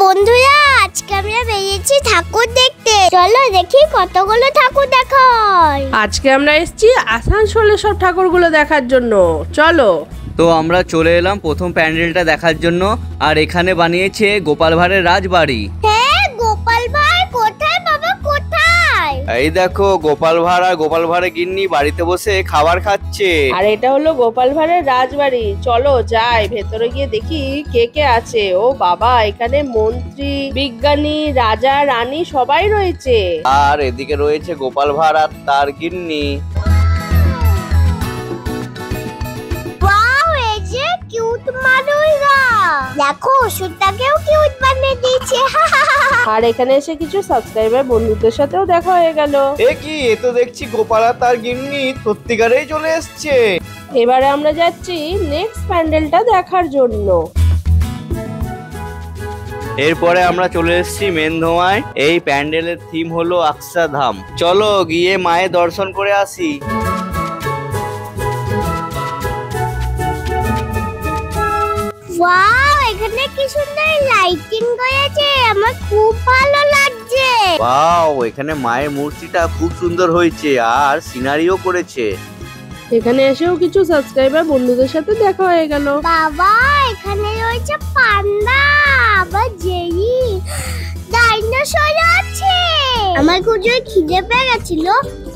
বন্ধুরা আজকে আমরা বেরিয়েছি ঠাকুর দেখতে। চলো দেখি কতগুলো ঠাকুর দেখা হয়। আজকে আমরা এসেছি আসানসোলে সব ঠাকুরগুলো দেখার জন্য। চলো। তো আমরা চলে এলাম প্রথম প্যান্ডেলটা দেখার জন্য। আর এখানে বানিয়েছে গোপাল ভাঁড়ের রাজবাড়ি। হ্যাঁ, গোপাল ভাঁড় কোথায় বাবা, কোথায়? এই দেখো গোপাল ভাঁড় আর গোপাল ভাঁড়ের গিন্নি বাড়িতে বসে খাবার খাচ্ছে। আর এটা হলো গোপাল ভাঁড়ের রাজবাড়ি। চলো যাই ভেতরে গিয়ে দেখি কে কে আছে। ও বাবা, এখানে মন্ত্রী, বিজ্ঞানী, রাজা, রানী সবাই রয়েছে। আর এদিকে রয়েছে গোপাল ভাঁড় আর তার গিন্নি। কিউট মানুষরা, দেখো ওষুধটাকেও কিউট বানিয়ে দিয়েছে। আর এখানে এসে কিছু সাবস্ক্রাইবার বন্ধুদের সাথেও দেখা হয়ে গেল। এ কি, এ তো দেখছি গোপাল আর তার গিন্নি সত্যিকারেই চলে এসছে। এবারে আমরা যাচ্ছি নেক্সট প্যান্ডেলটা দেখার জন্য। এরপরে আমরা চলে এসেছি মেন ধোঁয়ায়। এই প্যান্ডেলের থিম হলো অক্ষরধাম। চলো গিয়ে মায়ের দর্শন করে আসি। ওয়াও, এখানে কি সুন্দর লাইটিং করেছে, আমার খুব ভালো লাগছে। ওয়াও, এখানে মায়ের মূর্তিটা খুব সুন্দর হয়েছে আর সিনারিও করেছে। এখানে এসেও কিছু সাবস্ক্রাইবার বন্ধুদের সাথে দেখা হয়ে গেল। বাবা, এখানে রয়েছে পান্ডা, আবার জেই, ডাইনোসর আছে। আমার খুব জোরে খিদে পেয়ে গেছিল,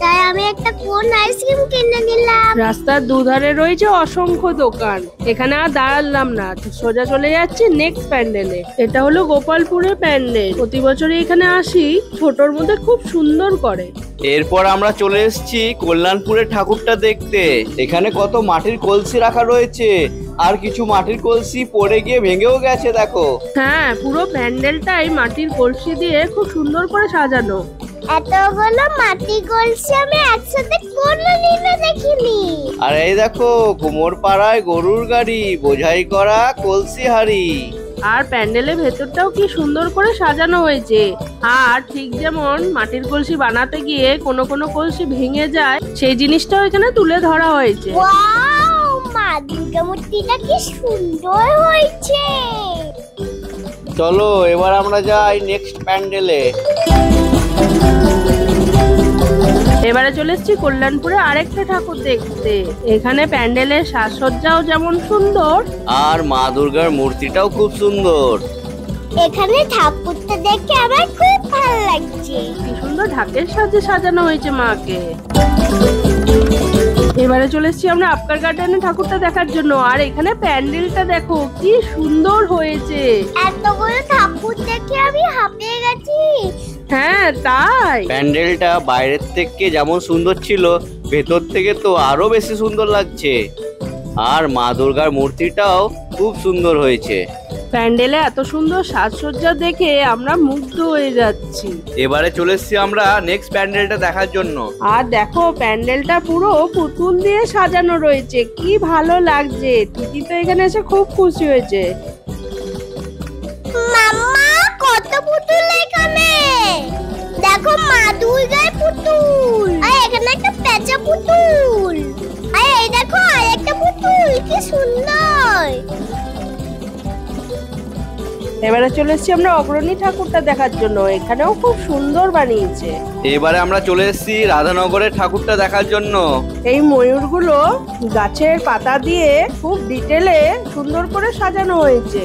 তাই আমি একটা কোন আইসক্রিম কিনে নিলাম। রাস্তার দুধারে রয়েছে অসংখ্য দোকান। এখানে আর দাঁড়ালাম না, সোজা চলে যাচ্ছি নেক্সট প্যান্ডেলে। এটা হলো গোপালপুরের প্যান্ডেল। প্রতি বছরই এখানে আসি, ছোটর মধ্যে খুব সুন্দর করে। এরপর আমরা চলে এসেছি কল্যাণপুরের ঠাকুরটা দেখতে। এখানে কত মাটির কলসি রাখা রয়েছে আর কিছু মাটির কলসি পড়ে গিয়ে ভেঙেও গেছে, দেখো। হ্যাঁ, পুরো প্যান্ডেলটাই মাটির কলসি দিয়ে খুব সুন্দর করে সাজানো। এতগুলো মাটি কলসি আমি একসাথে কোনোদিনও দেখিনি। আর এই দেখো কুমোর পাড়ায় গরুর গাড়ি, বোঝাই করা কলসি হাড়ি। আর প্যান্ডেলের ভেতরটাও কি সুন্দর করে সাজানো হয়েছে। আর ঠিক যেমন মাটির কলসি বানাতে গিয়ে কোনো কোনো কলসি ভেঙে যায়, সেই জিনিসটাও এখানে তুলে ধরা হয়েছে। ওয়াও, মা দুর্গা মূর্তিটা কি সুন্দর হয়েছে। চলো এবার আমরা যাই নেক্সট প্যান্ডেলে। এবারে চলে এসেছি কল্যাণপুরে আরেকটা ঠাকুর দেখতে। এখানে প্যান্ডেলের সাজসজ্জাও যেমন সুন্দর আর মা দুর্গার মূর্তিটাও খুব সুন্দর। এখানে ঠাকুরটা দেখে আমার খুব ভালো লাগছে। কি সুন্দর ঢাকের সাজে সাজানো হয়েছে মাকে। এবারে চলে এসেছি আমরা আপকার গার্ডেনে ঠাকুরটা দেখার জন্য। আর এখানে প্যান্ডেলটা দেখো কি সুন্দর হয়েছে। এতগুলো ঠাকুর দেখে আমি হাঁপিয়ে গেছি। হ্যাঁ তাই। প্যান্ডেলটা বাইরের থেকে যেমন সুন্দর ছিল, ভেতর থেকে তো আরো বেশি সুন্দর লাগছে। আর মা দুর্গার মূর্তিটাও খুব সুন্দর হয়েছে। প্যান্ডেলে এত সুন্দর সাজসজ্জা দেখে আমরা মুগ্ধ হয়ে যাচ্ছি। এবারে চলে এসেছি আমরা নেক্সট প্যান্ডেলটা দেখার জন্য। আর দেখো প্যান্ডেলটা পুরো পুতুল দিয়ে সাজানো রয়েছে, কি ভালো লাগছে। তিতি তো এখানে এসে খুব খুশি হয়েছে। মাম্মা, কত পুতুল এখানে, দেখো মা দুর্গার পুতুল। আর এখানে একটা পেঁচা পুতুল। আর এই দেখো আরেকটা পুতুল, কি সুন্দর। এবারে চলে এসেছি আমরা অগ্রণী ঠাকুরটা দেখার জন্য। এখানেও খুব সুন্দর বানিয়েছে। এবারে আমরা চলে এসেছি রাধানগরের ঠাকুরটা দেখার জন্য। এই ময়ূরগুলো গাছের পাতা দিয়ে খুব ডিটেলে সুন্দর করে সাজানো হয়েছে।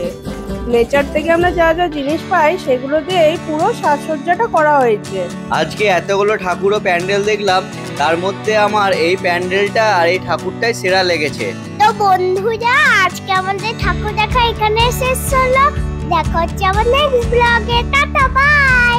নেচার থেকে আমরা যা যা জিনিস পাই সেগুলো দিয়েই পুরো সাজসজ্জাটা করা হয়েছে। আজকে এতগুলো ঠাকুর ও প্যান্ডেল দেখলাম, তার মধ্যে আমার এই প্যান্ডেলটা আর এই ঠাকুরটাই সেরা লেগেছে। তো বন্ধুরা আজকে আমাদের ঠাকুর দেখা এখানে শেষ হলো। দেখা হচ্ছে আমার নেক্সট ব্লগে। Tata, by.